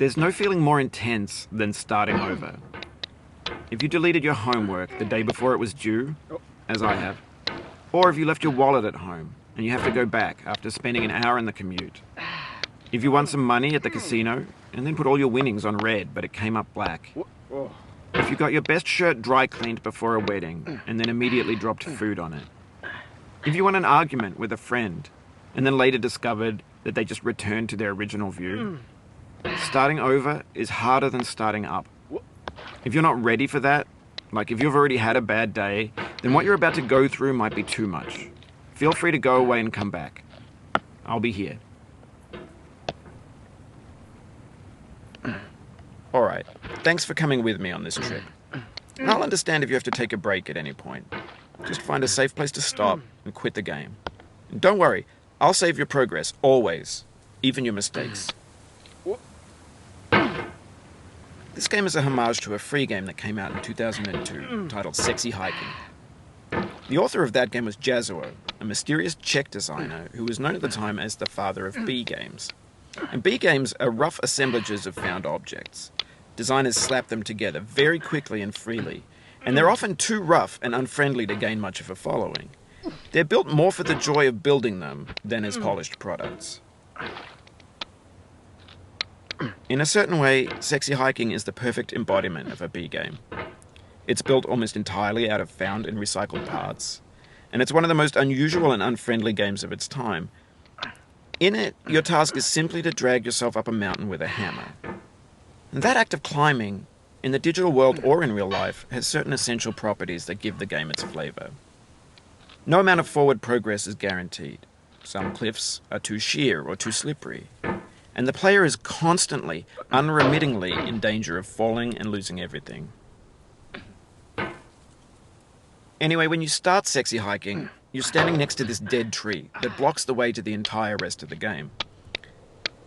There's no feeling more intense than starting over. If you deleted your homework the day before it was due, as I have, or if you left your wallet at home and you have to go back after spending an hour in the commute. If you won some money at the casino and then put all your winnings on red but it came up black. If you got your best shirt dry cleaned before a wedding and then immediately dropped food on it. If you won an argument with a friend and then later discovered that they just returned to their original view. Starting over is harder than starting up. If you're not ready for that, like if you've already had a bad day, then what you're about to go through might be too much. Feel free to go away and come back. I'll be here. Alright, thanks for coming with me on this trip. And I'll understand if you have to take a break at any point. Just find a safe place to stop and quit the game. And don't worry, I'll save your progress, always. Even your mistakes. This game is a homage to a free game that came out in 2002, titled Sexy Hiking. The author of that game was Jazuo, a mysterious Czech designer who was known at the time as the father of B games. And B games are rough assemblages of found objects. Designers slap them together very quickly and freely, and they're often too rough and unfriendly to gain much of a following. They're built more for the joy of building them than as polished products. In a certain way, Sexy Hiking is the perfect embodiment of a B game. It's built almost entirely out of found and recycled parts, and it's one of the most unusual and unfriendly games of its time. In it, your task is simply to drag yourself up a mountain with a hammer. And that act of climbing, in the digital world or in real life, has certain essential properties that give the game its flavor. No amount of forward progress is guaranteed. Some cliffs are too sheer or too slippery. And the player is constantly, unremittingly in danger of falling and losing everything. Anyway, when you start Sexy Hiking, you're standing next to this dead tree that blocks the way to the entire rest of the game.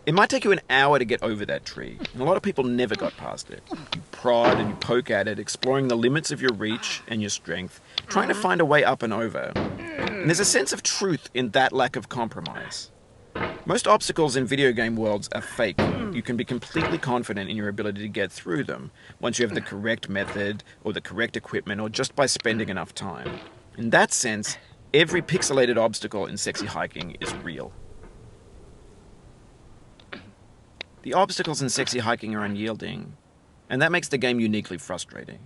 It might take you an hour to get over that tree, and a lot of people never got past it. You prod and you poke at it, exploring the limits of your reach and your strength, trying to find a way up and over. And there's a sense of truth in that lack of compromise. Most obstacles in video game worlds are fake. You can be completely confident in your ability to get through them once you have the correct method or the correct equipment or just by spending enough time. In that sense, every pixelated obstacle in Sexy Hiking is real. The obstacles in Sexy Hiking are unyielding, and that makes the game uniquely frustrating.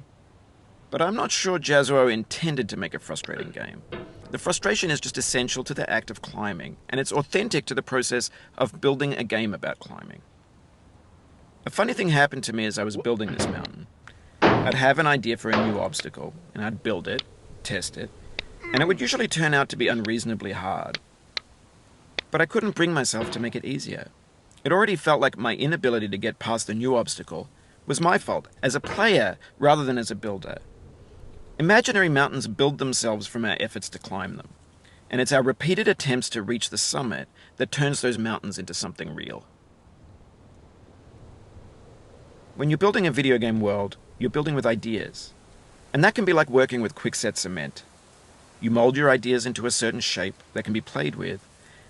But I'm not sure Jazuo intended to make a frustrating game. The frustration is just essential to the act of climbing, and it's authentic to the process of building a game about climbing. A funny thing happened to me as I was building this mountain. I'd have an idea for a new obstacle, and I'd build it, test it, and it would usually turn out to be unreasonably hard. But I couldn't bring myself to make it easier. It already felt like my inability to get past the new obstacle was my fault, as a player rather than as a builder. Imaginary mountains build themselves from our efforts to climb them, and it's our repeated attempts to reach the summit that turns those mountains into something real. When you're building a video game world, you're building with ideas, and that can be like working with quickset cement. You mold your ideas into a certain shape that can be played with,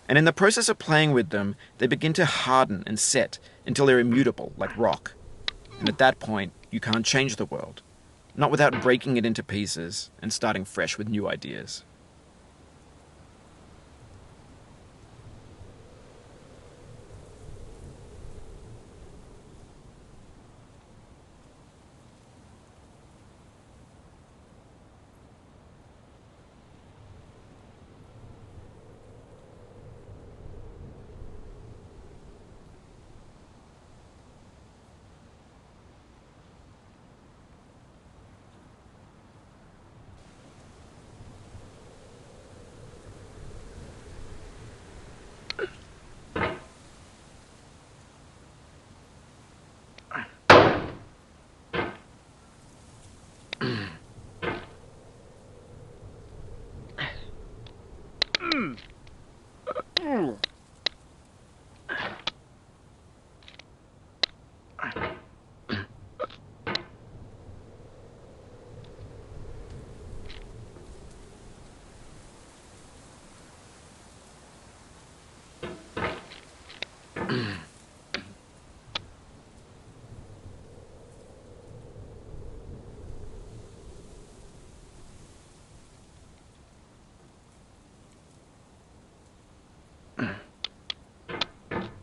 and in the process of playing with them, they begin to harden and set until they're immutable, like rock. And at that point, you can't change the world. Not without breaking it into pieces and starting fresh with new ideas.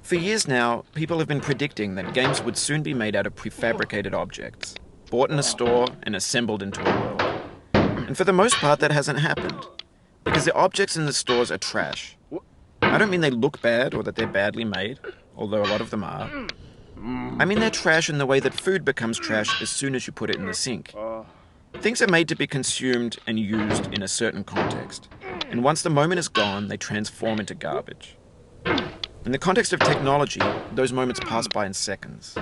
For years now, people have been predicting that games would soon be made out of prefabricated objects, bought in a store and assembled into a world. And for the most part, that hasn't happened, because the objects in the stores are trash. I don't mean they look bad or that they're badly made, although a lot of them are. I mean they're trash in the way that food becomes trash as soon as you put it in the sink. Things are made to be consumed and used in a certain context, and once the moment is gone, they transform into garbage. In the context of technology, those moments pass by in seconds.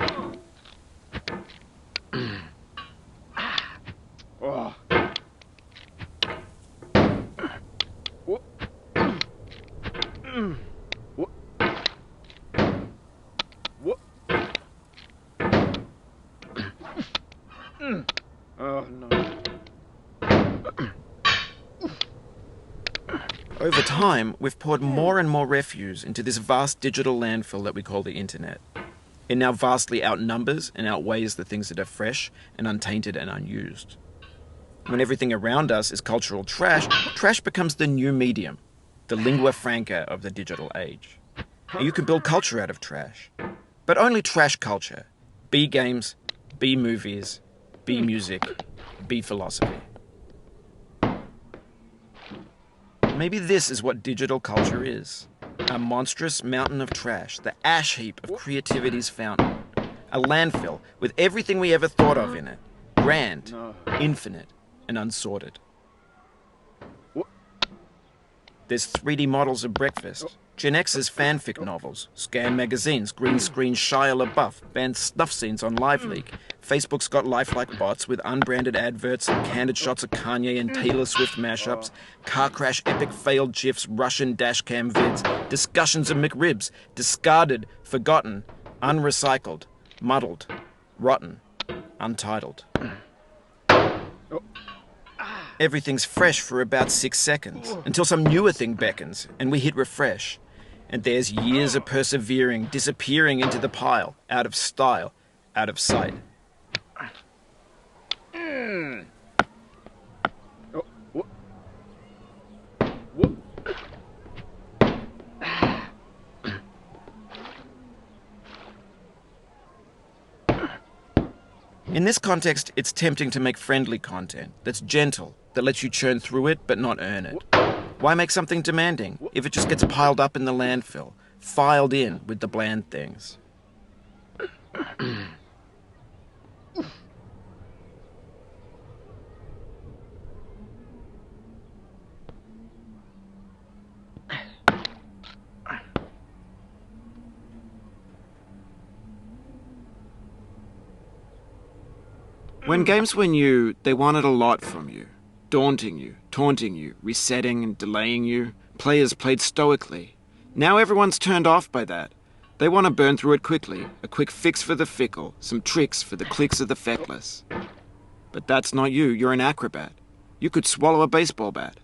Over time, we've poured more and more refuse into this vast digital landfill that we call the internet. It now vastly outnumbers and outweighs the things that are fresh and untainted and unused. When everything around us is cultural trash, trash becomes the new medium, the lingua franca of the digital age. You can build culture out of trash, but only trash culture. B games, B movies, B music, B philosophy. Maybe this is what digital culture is. A monstrous mountain of trash, the ash heap of creativity's fountain. A landfill with everything we ever thought of in it. Grand, infinite, and unsorted. There's 3D models of breakfast, Gen X's fanfic novels, scan magazines, green screen Shia LaBeouf, banned snuff scenes on LiveLeak. Facebook's got lifelike bots with unbranded adverts and candid shots of Kanye and Taylor Swift mashups, car crash epic failed GIFs, Russian dashcam vids, discussions of McRibs, discarded, forgotten, unrecycled, muddled, rotten, untitled. Everything's fresh for about 6 seconds, until some newer thing beckons, and we hit refresh. And there's years of persevering, disappearing into the pile, out of style, out of sight. In this context, it's tempting to make friendly content that's gentle, that lets you churn through it but not earn it. Why make something demanding if it just gets piled up in the landfill, filed in with the bland things? When games were new, they wanted a lot from you. Daunting you, taunting you, resetting and delaying you. Players played stoically. Now everyone's turned off by that. They want to burn through it quickly, a quick fix for the fickle, some tricks for the clicks of the feckless. But that's not you, you're an acrobat. You could swallow a baseball bat.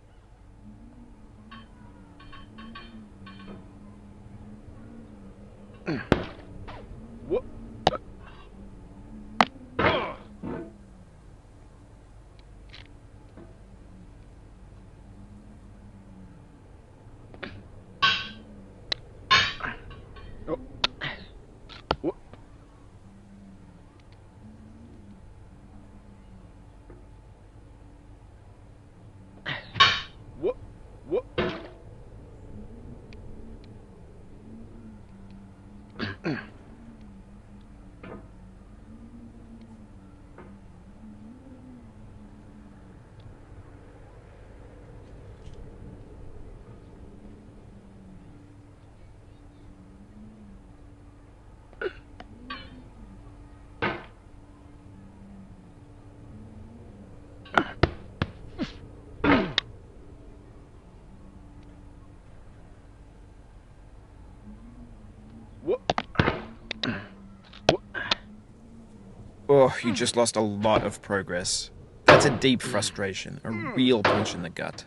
Oh, you just lost a lot of progress. That's a deep frustration, a real punch in the gut.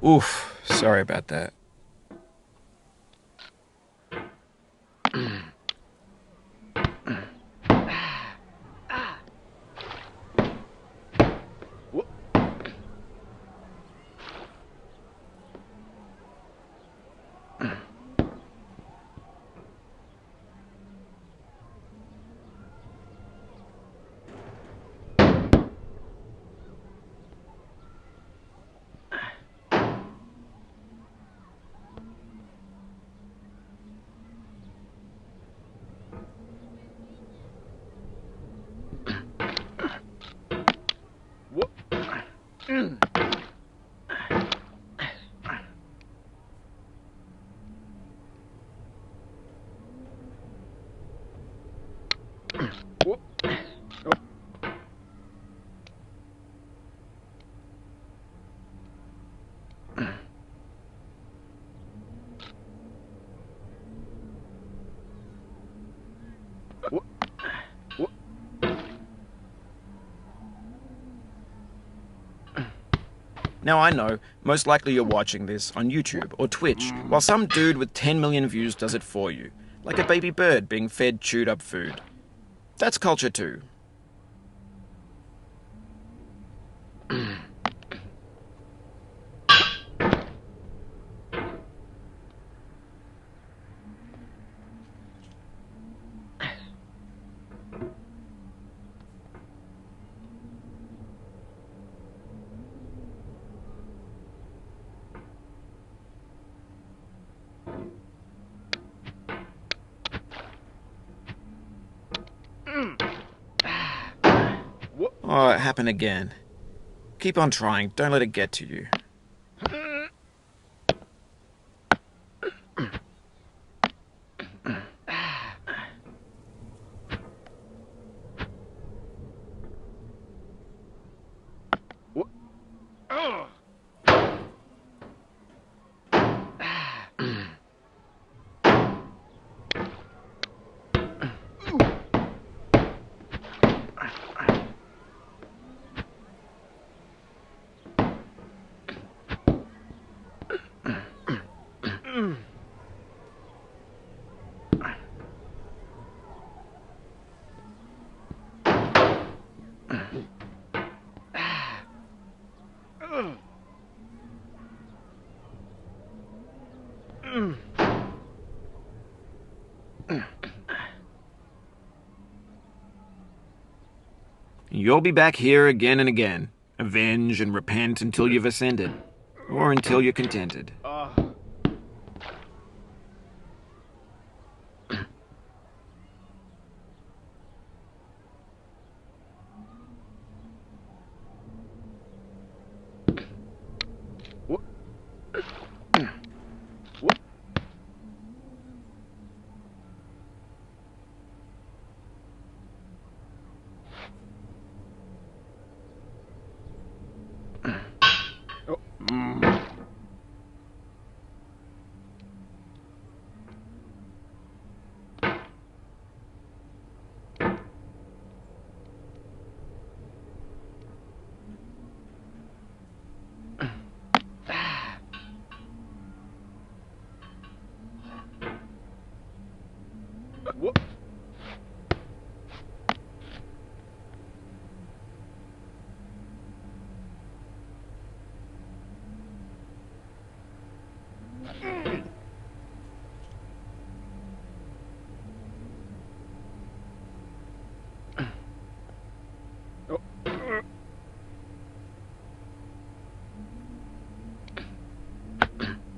Oof, sorry about that. Now I know, most likely you're watching this on YouTube or Twitch, while some dude with 10 million views does it for you, like a baby bird being fed chewed up food. That's culture too. Oh, it happened again. Keep on trying, don't let it get to you. You'll be back here again and again. Avenge and repent until you've ascended. Or until you're contented.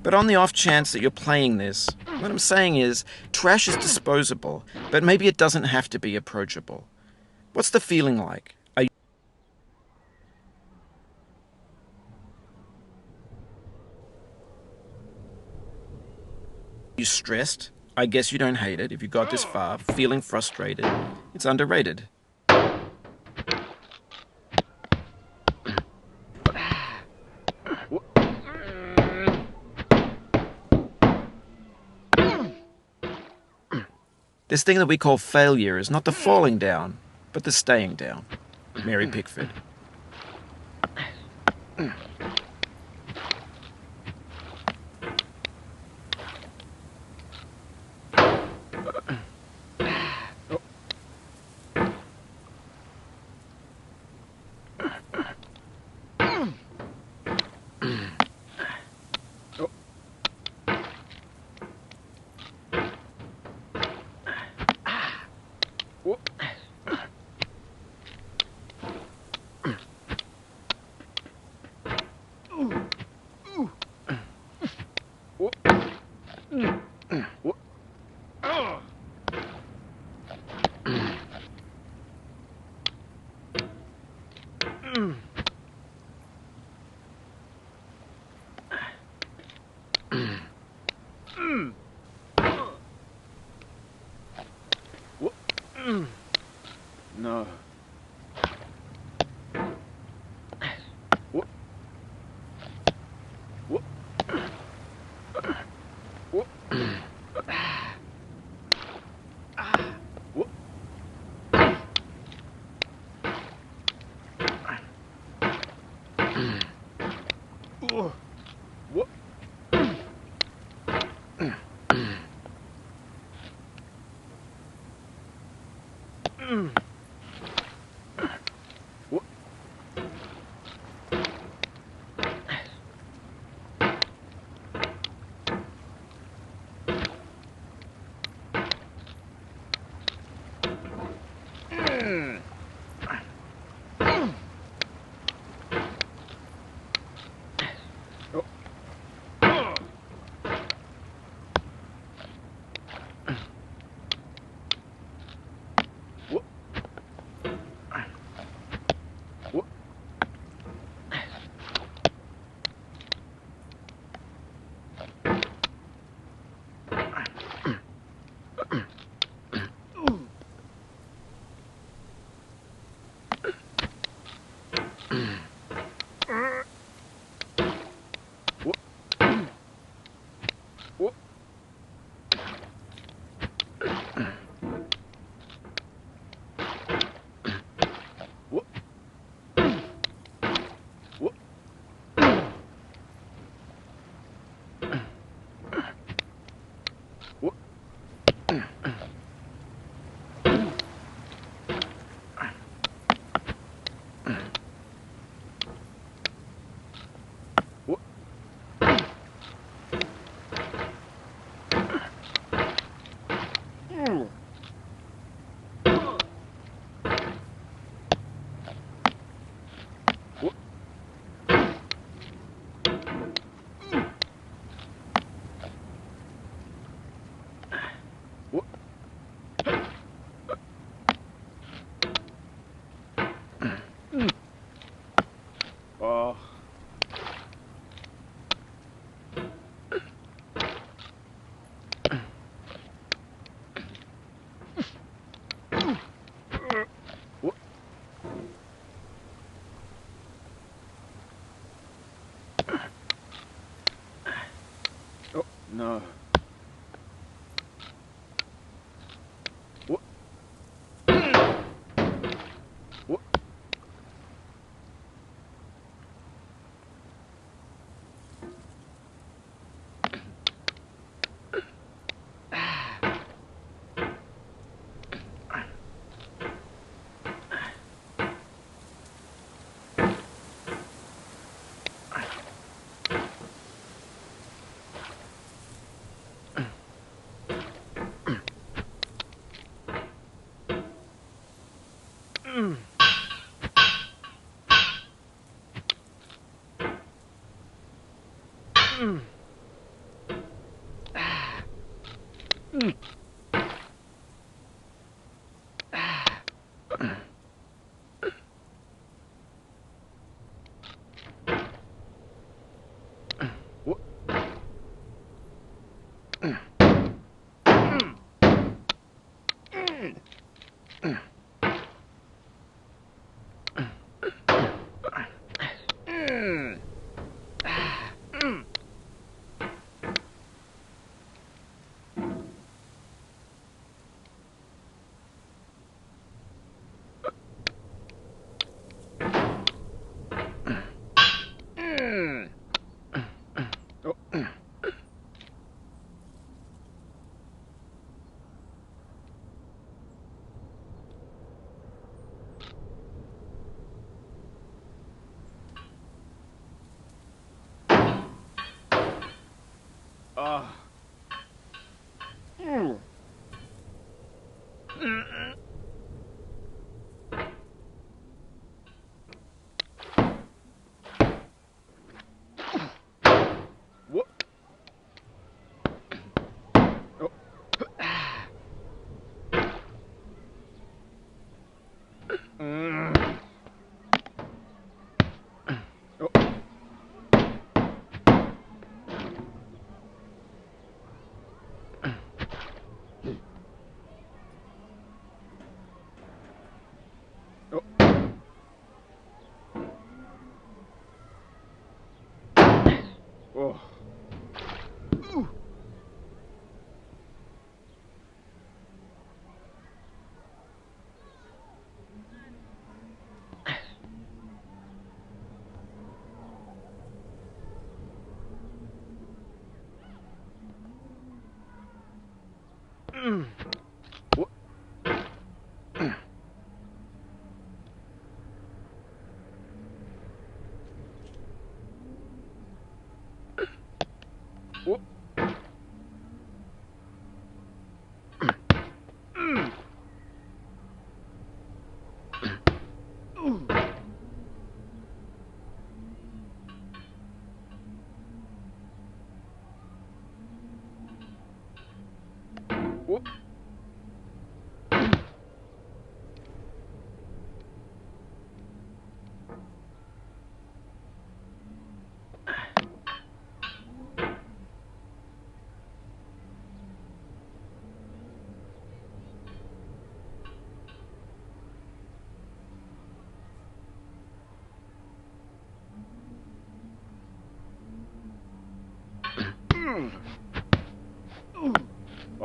But on the off chance that you're playing this, what I'm saying is, trash is disposable, but maybe it doesn't have to be approachable. What's the feeling like? Are you stressed? I guess you don't hate it if you got this far. Feeling frustrated? It's underrated. This thing that we call failure is not the falling down, but the staying down. Mary Pickford. No. No. Oh no.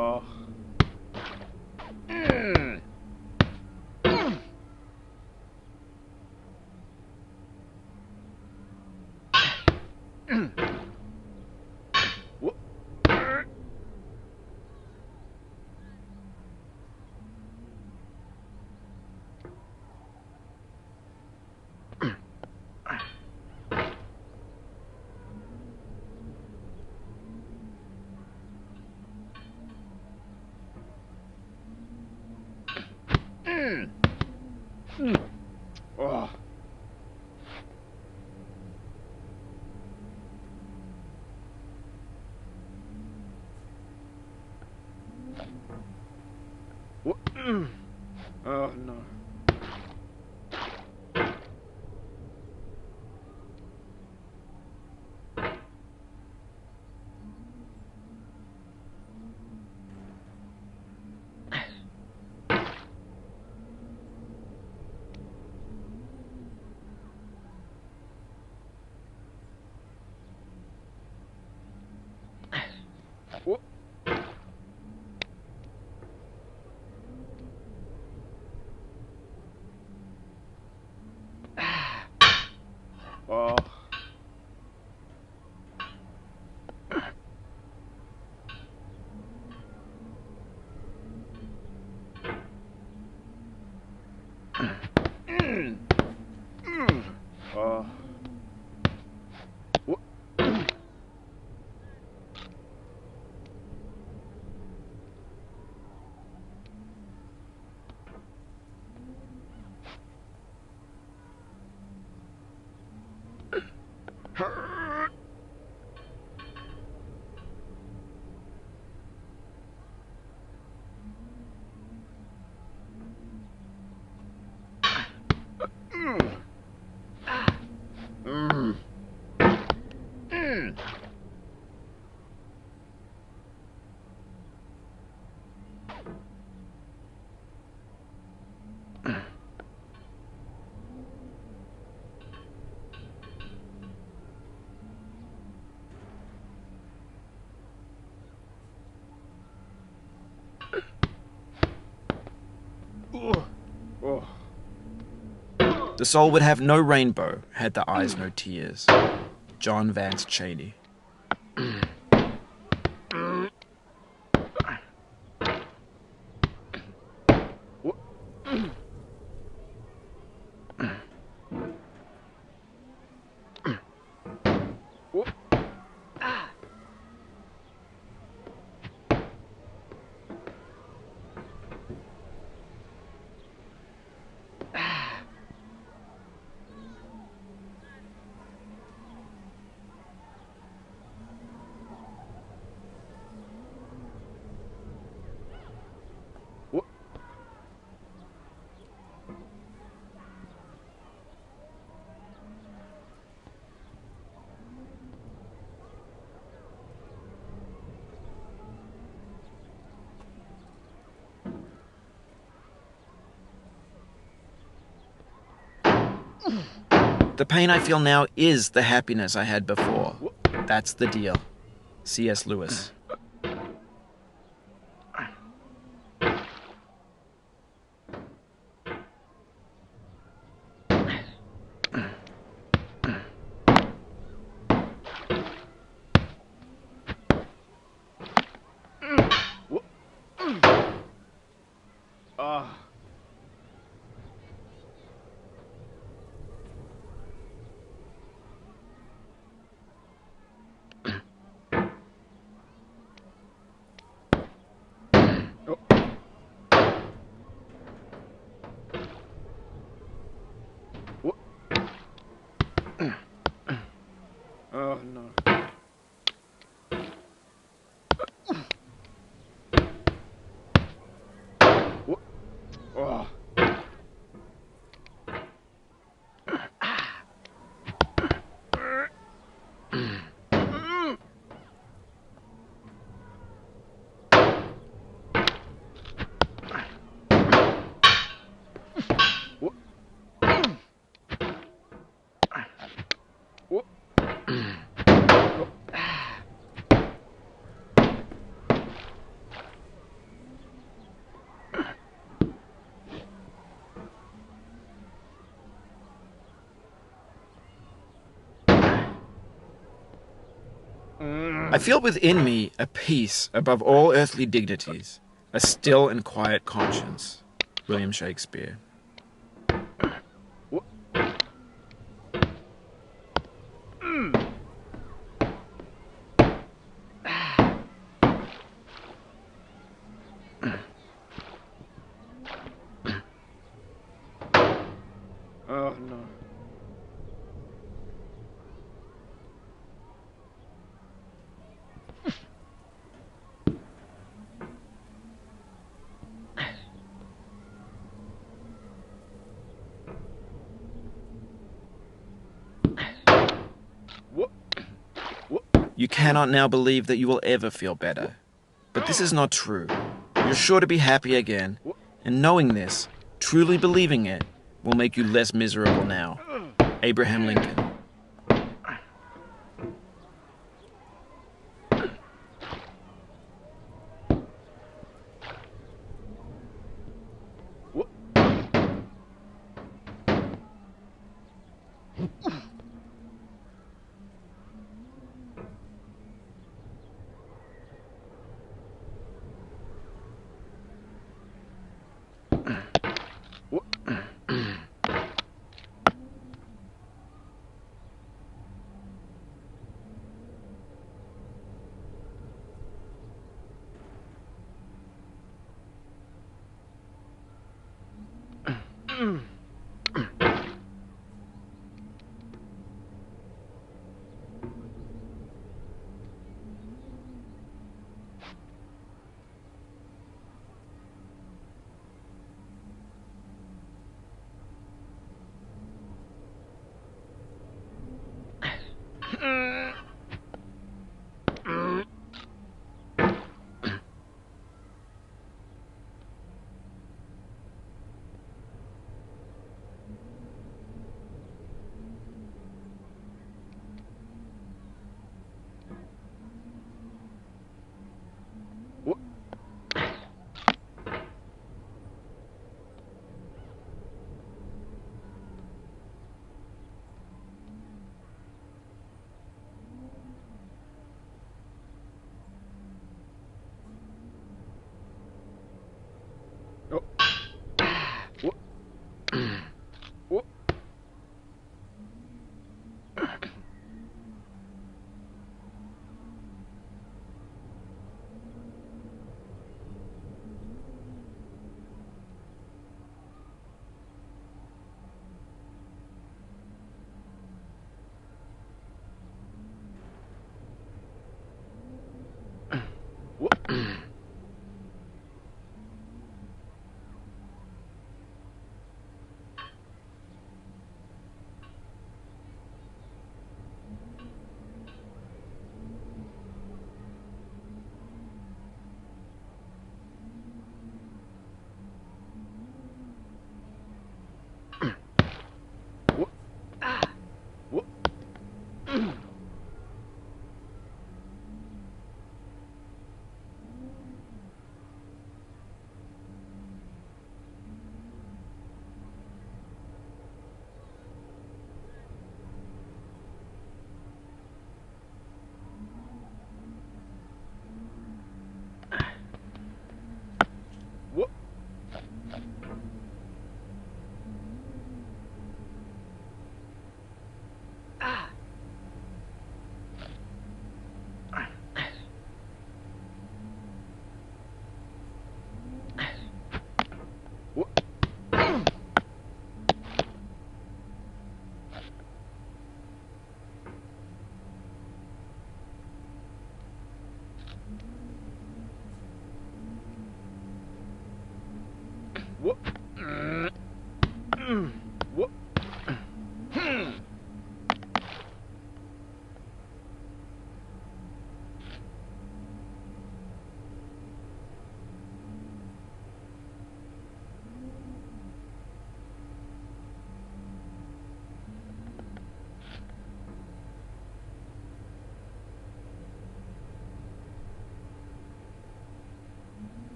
Oh. Oh. Oh. The soul would have no rainbow had the eyes no tears. John Vance Cheney. The pain I feel now is the happiness I had before. That's the deal. C.S. Lewis. Oh no. Oh. I feel within me a peace above all earthly dignities, a still and quiet conscience. William Shakespeare. Oh no. You cannot now believe that you will ever feel better. But this is not true. You're sure to be happy again, and knowing this, truly believing it, will make you less miserable now. Abraham Lincoln.